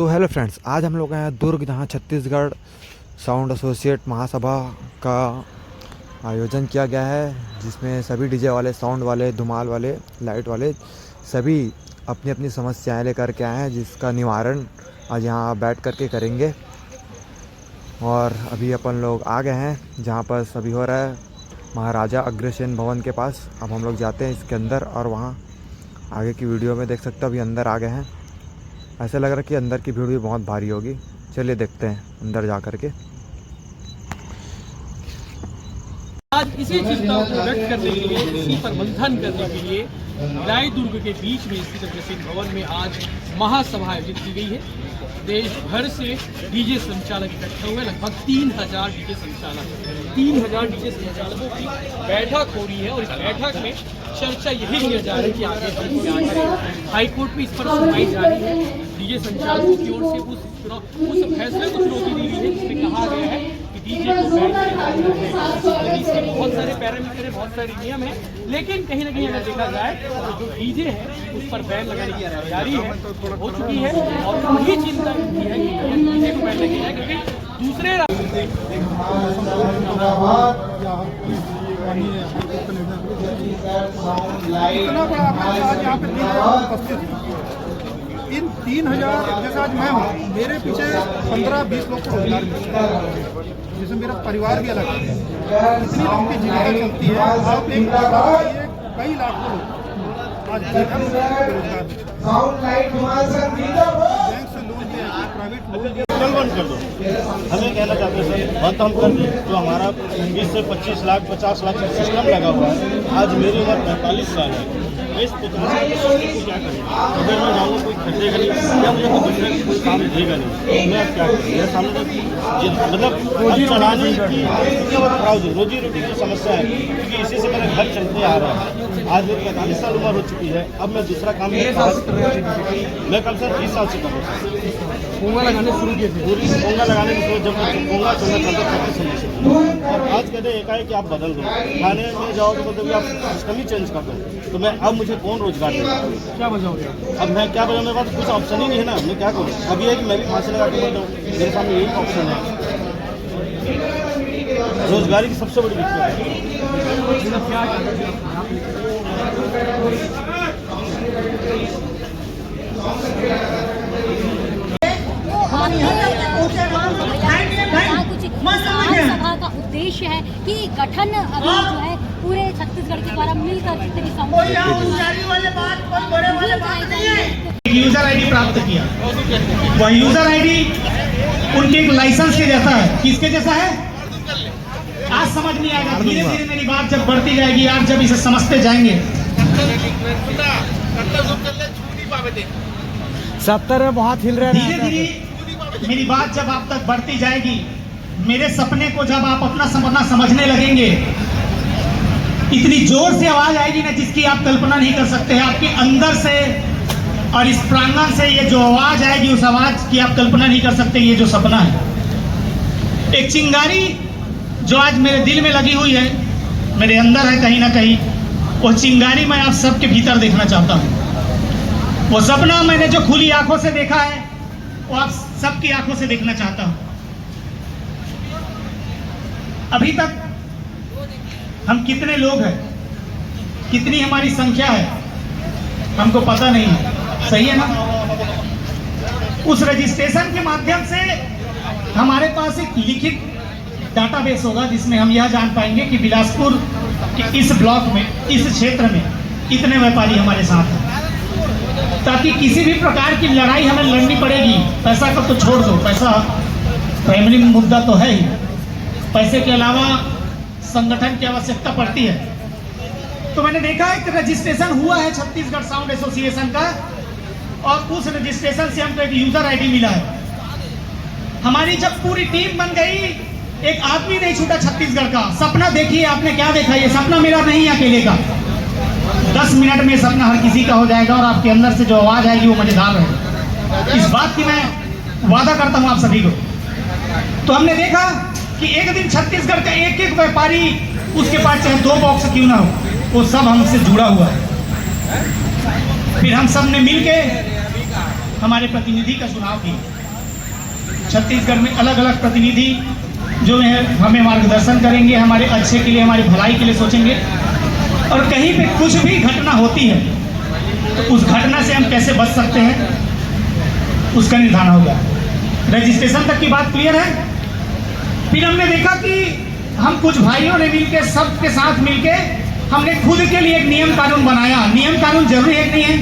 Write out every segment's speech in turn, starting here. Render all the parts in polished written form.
तो hello friends, आज हम लोग हैं दुर्ग, जहाँ छत्तीसगढ़ साउंड एसोसिएट महासभा का आयोजन किया गया है, जिसमें सभी डीजे वाले, साउंड वाले, धमाल वाले, लाइट वाले सभी अपनी अपनी समस्याएं लेकर के आए हैं, जिसका निवारण आज यहाँ बैठ कर के करेंगे। और अभी अपन लोग आ गए हैं जहाँ पर सभी हो रहा है महाराजा अग्रसेन भवन के पास। अब हम लोग जाते हैं इसके अंदर और वहाँ आगे की वीडियो में देख सकते हो। अभी अंदर आ गए हैं, ऐसा लग रहा है कि अंदर की भीड़ भी बहुत भारी होगी। चलिए देखते हैं अंदर जा कर के। आज इसी चिंता को व्यक्त करने के लिए, इसी पर मंथन करने के लिए रायदुर्ग के बीच में स्थित अग्रसेन भवन में आज महासभा आयोजित की गई है। देश भर से डीजे संचालक इकट्ठे हुए, लगभग 3000 डीजे संचालक, 3000 डीजे संचालकों की बैठक हो रही है। और इस बैठक में चर्चा यही किया जा रहा है कि आगे हम क्या करें। हाईकोर्ट में इस पर सुनवाई जारी है। डीजे संचालकों की ओर से उस फैसले को चुनौती दी गई है जिसमें कहा गया है कि डीजे को बैन किया जाए। इसके बहुत सारे पैरामीटर है, बहुत सारे नियम है, लेकिन कहीं ना कहीं अगर देखा जाए तो जो डीजे है उस पर बैन लगाने की तैयारी है, हो चुकी है। और वही चिंता की है कि डीजे को बैन लगे जाए, क्योंकि दूसरे इतना बड़ा आज यहाँ पे उपस्थित इन 3000, जैसे आज मैं हूँ, मेरे पीछे 15-20 लोग को रोजगार मिलता है, जिसमें मेरा परिवार भी अलग है। इतनी लंबी जीविका चलती है। आप एक कई लाखों लोग आज बेरोजगार बैंक से लोन दिया, प्राइवेट लोन दिया। बंद कर दो, हमें कहना चाहते हैं सर, बंद हम कर दें तो हमारा 20 से 25 लाख 50 लाख का सिस्टम लगा हुआ है। आज मेरी उम्र 45 साल है, इस 50 साल को क्या करें? अगर मैं जाऊँगा कोई खरीदेगा नहीं या मुझे कोई दूसरा कोई काम देगा नहीं, मैं अब क्या करूँ? मेरे सामने मतलब चलाने की रोजी रोटी की समस्या है, क्योंकि इसी से मेरा घर चलते आ रहा है। आज मेरी 45 साल उम्र हो चुकी है, अब मैं दूसरा काम मैं कम से कम 30 साल से कर रहा हूँ। पोंगा लगाने शुरू किए थे, पूरी पोंगा लगाने की सोच जब पोंगा चलना चलता 35 साल से, और आज कहते हैं एकाएक कि आप बदल दो, खाने में जाओ तो मतलब आप सिस्टम ही चेंज कर दो। तो मैं अब मुझे कौन रोजगार देगा? क्या बजाओगे? अब मैं क्या बजाऊँ? मेरे पास कुछ ऑप्शन ही नहीं है ना, मैं क्या करूँ? अब ये है कि मैं भी फांसी लगा के मर जाऊँ, मेरे सामने यही ऑप्शन है। रोजगारी की सबसे बड़ी दिक्कत है। महासभा का उद्देश्य है कि गठन अभी जो है पूरे छत्तीसगढ़ के द्वारा मिलकर यूजर आईडी प्राप्त किया। वह यूजर आईडी उनके एक लाइसेंस के जैसा है। किसके जैसा है? आज समझ नहीं आएगा, धीरे धीरे मेरी बात जब बढ़ती जाएगी, आप जब इसे समझते जाएंगे। 70 में बहुत हिल रहे धीरे धीरे मेरी बात जब आप तक बढ़ती जाएगी, मेरे सपने को जब आप अपना सपना समझने लगेंगे, इतनी जोर से आवाज आएगी ना जिसकी आप कल्पना नहीं कर सकते हैं। आपके अंदर से और इस प्रांगण से ये जो आवाज आएगी, उस आवाज की आप कल्पना नहीं कर सकते। ये जो सपना है, एक चिंगारी जो आज मेरे दिल में लगी हुई है, मेरे अंदर है कहीं ना कहीं, वो चिंगारी मैं आप सबके भीतर देखना चाहता हूँ। वो सपना मैंने जो खुली आंखों से देखा है, वो आप सबकी आंखों से देखना चाहता हूँ। अभी तक हम कितने लोग हैं, कितनी हमारी संख्या है, हमको पता नहीं है, सही है ना? उस रजिस्ट्रेशन के माध्यम से हमारे पास एक लिखित डाटाबेस होगा, जिसमें हम यह जान पाएंगे कि बिलासपुर के इस ब्लॉक में, इस क्षेत्र में इतने व्यापारी हमारे साथ हैं, ताकि किसी भी प्रकार की लड़ाई हमें लड़नी पड़ेगी। पैसा का तो छोड़ दो, पैसा प्राइमरी मुद्दा तो है ही, पैसे के अलावा संगठन की आवश्यकता पड़ती है। तो मैंने देखा एक रजिस्ट्रेशन हुआ है छत्तीसगढ़ साउंड एसोसिएशन का, और उस रजिस्ट्रेशन से हमको एक यूजर आईडी मिला है। हमारी जब पूरी टीम बन गई, एक आदमी नहीं छूटा छत्तीसगढ़ का। सपना देखिए, आपने क्या देखा? ये सपना मेरा नहीं है अकेले का। 10 मिनट में सपना हर किसी का हो जाएगा, और आपके अंदर से जो आवाज आएगी वो मजेदार रहेगी। इस बात की मैं वादा करता हूं आप सभी को। तो हमने देखा कि एक दिन छत्तीसगढ़ का एक एक व्यापारी, उसके पास चाहे 2 बॉक्स क्यों ना हो, वो सब हमसे जुड़ा हुआ है। फिर हम सब ने मिलके हमारे प्रतिनिधि का चुनाव किए। छत्तीसगढ़ में अलग अलग प्रतिनिधि जो है हमें मार्गदर्शन करेंगे, हमारे अच्छे के लिए, हमारी भलाई के लिए सोचेंगे। और कहीं पे कुछ भी घटना होती है तो उस घटना से हम कैसे बच सकते हैं उसका निर्धारण होगा। रजिस्ट्रेशन तक की बात क्लियर है। फिर हमने देखा कि हम कुछ भाइयों ने मिलकर, सबके साथ मिलकर हमने खुद के लिए एक नियम कानून बनाया। नियम कानून जरूरी है कि नहीं है?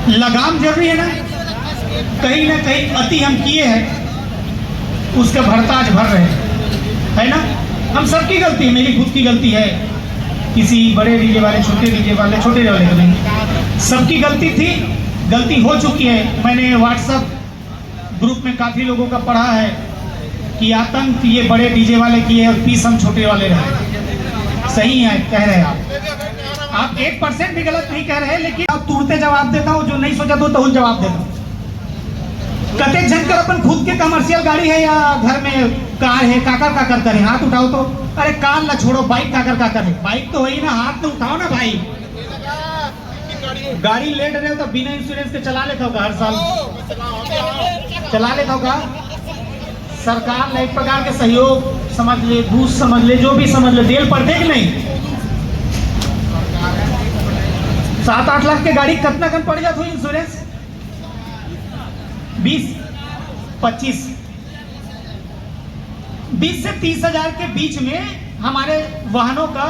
लगाम जरूरी है ना? कहीं ना कहीं अति हम किए हैं, उसका भरता आज भर रहे हैं, है ना? हम सबकी गलती है, मेरी खुद की गलती है, किसी बड़े डीजे वाले, छोटे डीजे वाले, छोटे वाले का नहीं, सबकी गलती थी, गलती हो चुकी है। मैंने व्हाट्सएप ग्रुप में काफ़ी लोगों का पढ़ा है कि आतंक ये बड़े डीजे वाले किए और पीस हम छोटे वाले रहे। सही है, कह रहे हैं आप 1% भी गलत नहीं कह रहे, लेकिन आप तुरंत जवाब देता हूँ, जो नहीं सोचा तो जवाब देता हूँ। कते झनकर अपन खुद के कमर्शियल गाड़ी है या घर में कार है, काकर करें, हाथ उठाओ तो। अरे कार ना छोड़ो, बाइक काकर है, बाइक तो वही ना, हाथ तो उठाओ ना भाई। गाड़ी लेट रहे हो तो बिना इंश्योरेंस के चला लेता होगा, हर साल चला लेता होगा। सरकार ने एक प्रकार के सहयोग समझ ले, घूस समझ ले, जो भी समझ ले, देल पर देख नहीं। 7-8 लाख के गाड़ी कितना कम पड़ जाता हो इंश्योरेंस? 20-25 20 से 30 हजार के बीच में हमारे वाहनों का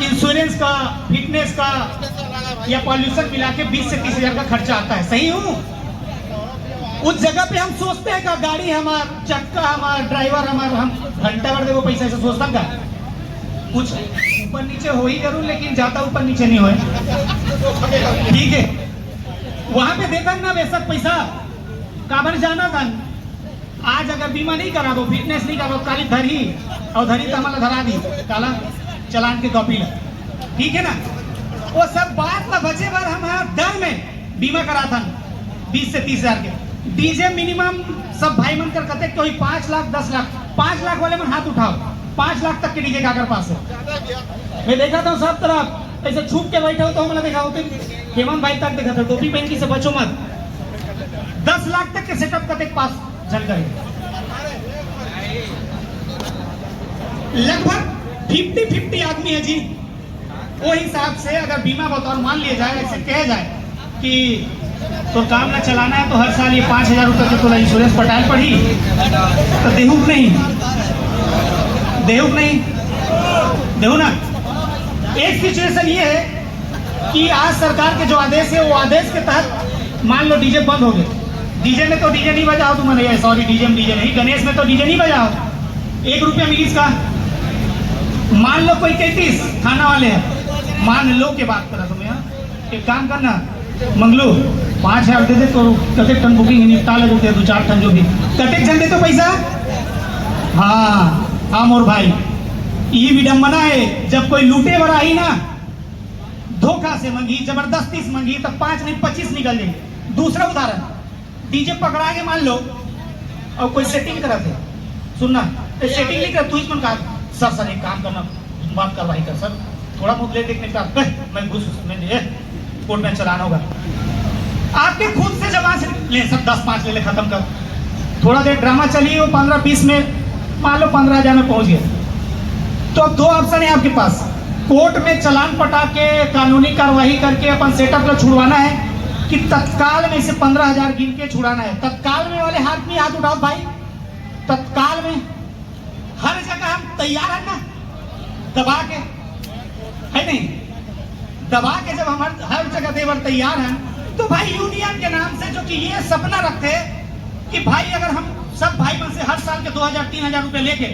इंश्योरेंस का, फिटनेस का या पॉल्यूशन मिला के 20 से 30 हजार का खर्चा आता है। सही हूँ? उस जगह पे हम सोचते हैं कि गाड़ी हमार, चक्का हमार, ड्राइवर हमार, हम घंटा भर देखो पैसा ऐसा सोचता का कुछ ऊपर नीचे हो ही जरूर, लेकिन ज्यादा ऊपर नीचे नहीं होए, ठीक है? वहां पे देखा ना बेशक पैसा काबर जाना था। आज अगर बीमा नहीं करा दो, फिटनेस नहीं करा दो, काली धरी और धरी तो हमारा धरा दी काला चलान के कॉपी ला, ठीक है ना? वो सब बात ना बचे बार हमारा डर में बीमा करा था 20 से 30 हजार के। डीजे मिनिमम सब भाई मन कर कहते कोई 5 लाख 10 लाख, 5 लाख वाले मन हाथ उठाओ, 5 लाख तक के डीजे काकर पास है। मैं देखा था सब तरफ ऐसे छुप के बैठे हो तो हमने देखा होते हेमंत भाई तक देखा था, टोपी पहन की से बचो मत। 10 लाख तक के सेटअप का देख पास झल करे, लगभग 50-50 आदमी है जी। वो हिसाब से अगर बीमा बतौर मान लिया जाए, ऐसे कहा जाए कि तो काम ना चलाना है तो हर साल ये 5,000 रुपये के तो इंश्योरेंस पटाल पड़ी तो देहूक नहीं देहू ना। एक सिचुएशन ये है कि आज सरकार के जो आदेश है वो आदेश के तहत मान लो डीजे बंद हो गए। डीजे में तो डीजे नहीं बजाओ तुम, सॉरी डीजे नहीं, गणेश में तो डीजे नहीं बजाओ, 1 रुपया मिली का। मान लो कोई 33 थाना वाले हैं, मान लो के बात करा तुम्हें, एक काम करना मंगलू 5,000 दे दे तो कते टन बुकिंग निपटा ले, 2-4 टन जो भी कते जन दे तो पैसा। हाँ मोर भाई, ये विडम्बना है जब कोई लूटे बड़ा ही ना, धोखा से मंगी, जबरदस्ती से मंगी, तब 5 नहीं 25 निकल जाएंगे। दूसरा उदाहरण, डीजे पकड़ा के मान लो और कोई सेटिंग करा थे, सुनना सेटिंग नहीं कर, तू इसमें कहा सर एक काम करना, बात कार्रवाई कर सर, थोड़ा बहुत ले देखने का, मैं घुस कोर्ट में चलाना होगा। आपके खुद से जमा से ले सब 10-5 ले खत्म कर, थोड़ा देर ड्रामा चली, वो 15-20 में मान लो 15,000 में पहुंच गए। तो अब 2 ऑप्शन है आपके पास, कोर्ट में चलान पटा के कानूनी कार्रवाई करके अपन सेटअप को छुड़वाना है कि तत्काल में इसे 15,000 गिन के छुड़ाना है। तत्काल में वाले हाथ में हाथ उठाओ भाई, तत्काल में हर जगह हम तैयार है ना, दबा के है नहीं, दबा के जब हम हर जगह देवर तैयार हैं तो भाई यूनियन के नाम से जो कि ये सपना रखते कि भाई अगर हम सब भाई मन से हर साल के 2,000-3,000 रुपए लेके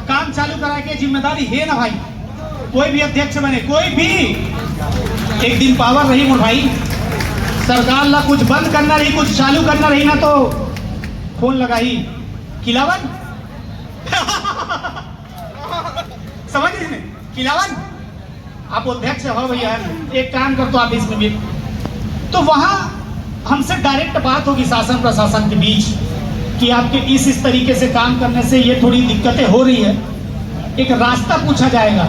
काम चालू करा के जिम्मेदारी है ना भाई, कोई भी अध्यक्ष बने, कोई भी एक दिन पावर रही मोर भाई, सरकार ला कुछ बंद करना रही, कुछ चालू करना रही ना तो फोन लगाई खिलावन समझ रहे खिलावन, आप अध्यक्ष हो भैया, एक काम कर तो आप इसमें भी, तो वहां हमसे डायरेक्ट बात होगी शासन प्रशासन के बीच कि आपके इस तरीके से काम करने से ये थोड़ी दिक्कतें हो रही है। एक रास्ता पूछा जाएगा,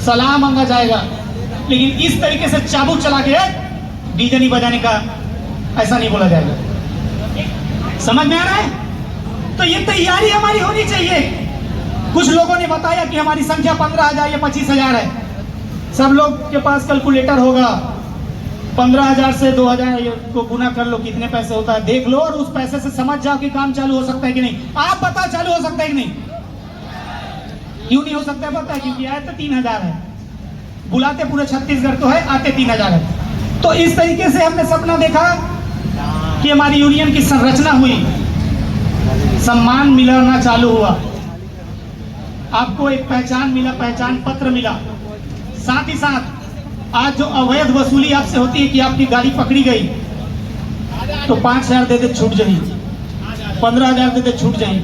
सलाह मांगा जाएगा, लेकिन इस तरीके से चाबुक चला के डीजे नहीं बजाने का ऐसा नहीं बोला जाएगा। समझ में आ रहा है? तो ये तैयारी हमारी होनी चाहिए। कुछ लोगों ने बताया कि हमारी संख्या 15,000 या 25,000 है। सब लोग के पास कैलकुलेटर होगा, 15,000 से 2,000 को गुना कर लो, कितने पैसे होता है देख लो, और उस पैसे से समझ जाओ कि काम चालू हो सकता है कि नहीं। आप बताओ चालू हो सकता है कि नहीं? क्यों नहीं हो सकता है? पता है, क्योंकि आए तो 3,000 है, बुलाते पूरे छत्तीसगढ़ तो है, आते 3,000 है। तो इस तरीके से हमने सपना देखा कि हमारी यूनियन की संरचना हुई, सम्मान मिलना चालू हुआ, आपको एक पहचान मिला, पहचान पत्र मिला। साथ ही साथ आज जो अवैध वसूली आपसे होती है कि आपकी गाड़ी पकड़ी गई तो 5,000 दे दे छूट जाएगी, 15,000 दे दे छूट जाएगी।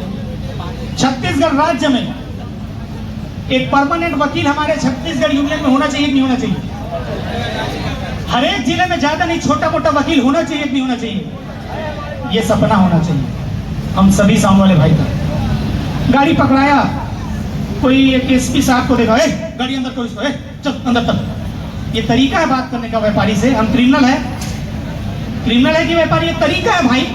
छत्तीसगढ़ राज्य में एक परमानेंट वकील हमारे छत्तीसगढ़ यूनियन में होना चाहिए कि नहीं होना चाहिए? हर एक जिले में ज्यादा नहीं, छोटा मोटा वकील होना चाहिए कि नहीं होना चाहिए? ये सपना होना चाहिए हम सभी साउंड वाले भाई का। गाड़ी पकड़ाया, कोई एक एसपी साहब को देखा, गाड़ी अंदर करो इसको, चल अंदर तक। ये तरीका है बात करने का व्यापारी से? हम क्रिमिनल है कि व्यापारी? ये तरीका है भाई।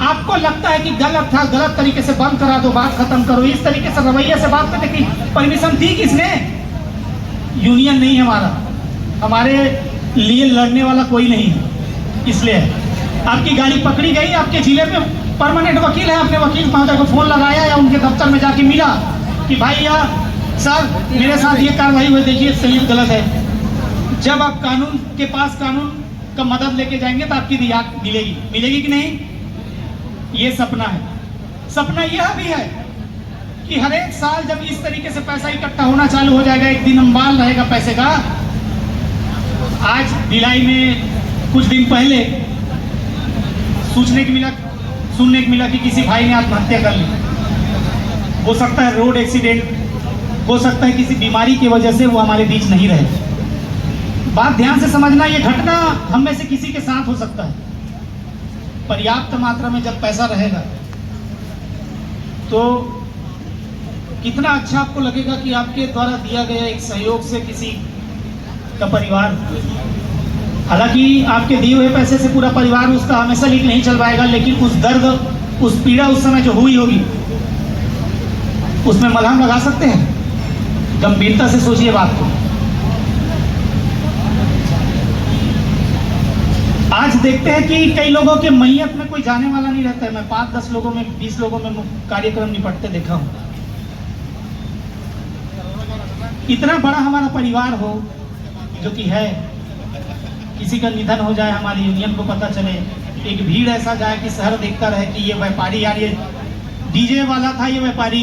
आपको लगता है कि गलत था, गलत तरीके से बंद करा दो, बात खत्म करो। इस तरीके से रवैया से बात करने की परमिशन दी किसने? यूनियन नहीं हमारा, हमारे लिए लड़ने वाला कोई नहीं है, इसलिए आपकी गाड़ी पकड़ी गई, आपके जिले में परमानेंट वकील है, आपने वकील महोदय को फोन लगाया या उनके दफ्तर में जाके मिला कि भाई या सर मेरे साथ ये कार्रवाई हुई, देखिए सही गलत है। जब आप कानून के पास कानून का मदद लेके जाएंगे तो आपकी रियायत मिलेगी कि नहीं? ये सपना है। सपना यह भी है कि हर एक साल जब इस तरीके से पैसा इकट्ठा होना चालू हो जाएगा, एक दिन अंबाल रहेगा पैसे का। आज भिलाई में कुछ दिन पहले सुनने को मिला कि किसी भाई ने आत्महत्या कर ली। हो सकता है रोड एक्सीडेंट, हो सकता है किसी बीमारी की वजह से वो हमारे बीच नहीं रहे। बात ध्यान से समझना, ये घटना हम में से किसी के साथ हो सकता है। पर्याप्त मात्रा में जब पैसा रहेगा तो कितना अच्छा आपको लगेगा कि आपके द्वारा दिया गया एक सहयोग से किसी का परिवार, हालांकि आपके दिए हुए पैसे से पूरा परिवार उसका हमेशा लीक नहीं चल पाएगा, लेकिन उस दर्द, उस पीड़ा उस समय जो हुई होगी उसमें मलहम लगा सकते हैं। गंभीरता से सोचिए बात को। आज देखते हैं कि कई लोगों के मैयत में कोई जाने वाला नहीं रहता है। मैं 5-10 लोगों में, 20 लोगों में कार्यक्रम निपटते देखा हूं। इतना बड़ा हमारा परिवार हो जो कि है, किसी का निधन हो जाए, हमारी यूनियन को पता चले, एक भीड़ ऐसा जाए कि शहर देखता रहे कि ये व्यापारी, यार ये डीजे वाला था, ये व्यापारी।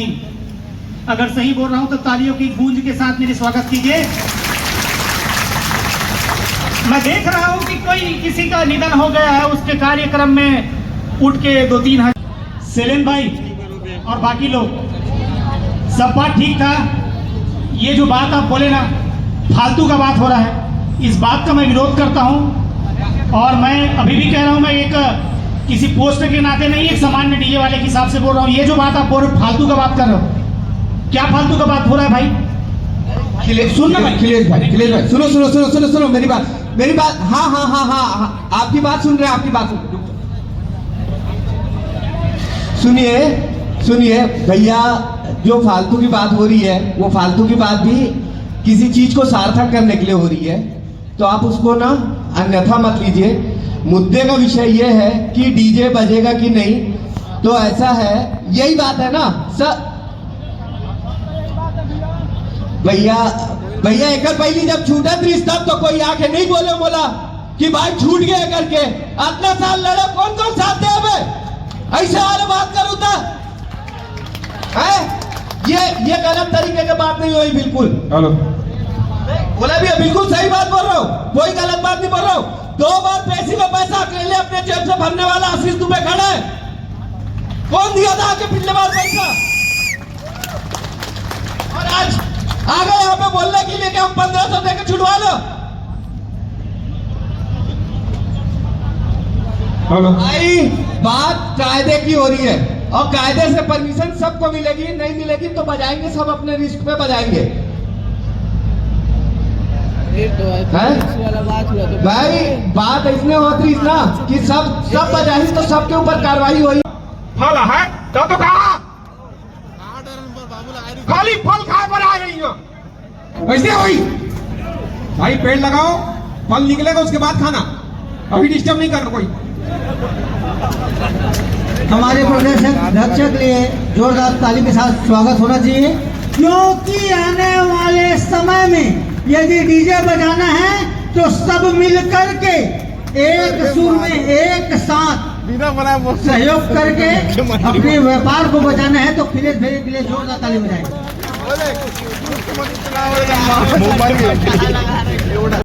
अगर सही बोल रहा हूं तो तालियों की गूंज के साथ मेरे स्वागत कीजिए। मैं देख रहा हूं कि कोई किसी का निधन हो गया है, उसके कार्यक्रम में उठ के 2-3 हजार सेलेन भाई और बाकी लोग, सब बात ठीक था। ये जो बात आप बोले ना, फालतू का बात हो रहा है, इस बात का मैं विरोध करता हूं। और मैं अभी भी कह रहा हूं, मैं एक किसी पोस्ट के नाते नहीं, एक सामान्य डीजे वाले के हिसाब से बोल रहा हूं। ये जो बात आप बोल रहे हो, फालतू का बात कर रहे हो। क्या फालतू का बात हो रहा है भाई? सुनना भाई, अखिलेश भाई सुनो मेरी बात। हाँ, आपकी बात सुन रहे हैं, आपकी बात सुनिए भैया। जो फालतू की बात हो रही है, वो फालतू की बात भी किसी चीज को सार्थक करने के लिए हो रही है, तो आप उसको ना अन्यथा मत लीजिए। मुद्दे का विषय यह है कि डीजे बजेगा कि नहीं। तो ऐसा है, यही बात है ना सर। भैया एक पहली जब छूटा थी तब तो कोई आके नहीं बोला कि भाई छूट गया करके। इतना साल लड़े, कौन साथ दे हमें? ऐसे वाले बात करूँ था है? ये गलत तरीके की बात नहीं हुई बिल्कुल। हेलो बोला भी, बिल्कुल सही बात बोल रहा हूँ, कोई गलत बात नहीं बोल रहा हूँ। 2 बार पैसे का पैसा अकेले अपने जेब से भरने वाला आशीष दुबे खड़ा है। कौन दिया था आके पिछले बार पैसा? और आज आ गए यहाँ पे बोलने के लिए कि हम 1500 देकर छुड़वा लो। भाई बात कायदे की हो रही है, और कायदे से परमिशन सबको मिलेगी। नहीं मिलेगी तो बजाएंगे, सब अपने रिस्क पे बजाएंगे। भाई बात इसने होती ना कि सब बजाही तो सबके ऊपर कार्रवाई हुई। फल है तो कहा खाली फल खाए पर आ रही हो, ऐसे हुई। भाई पेड़ लगाओ, फल निकलेगा उसके बाद खाना, अभी डिस्टर्ब नहीं करना कोई। हमारे प्रदेश अध्यक्ष के लिए जोरदार ताली के साथ स्वागत होना चाहिए, क्योंकि आने वाले समय में यदि डीजे बजाना है तो सब मिल करके एक सुर में एक साथ सहयोग करके अपने व्यापार को बचाना है। तो खिलेश भाई के लिए जोरदार ताली बजाएं।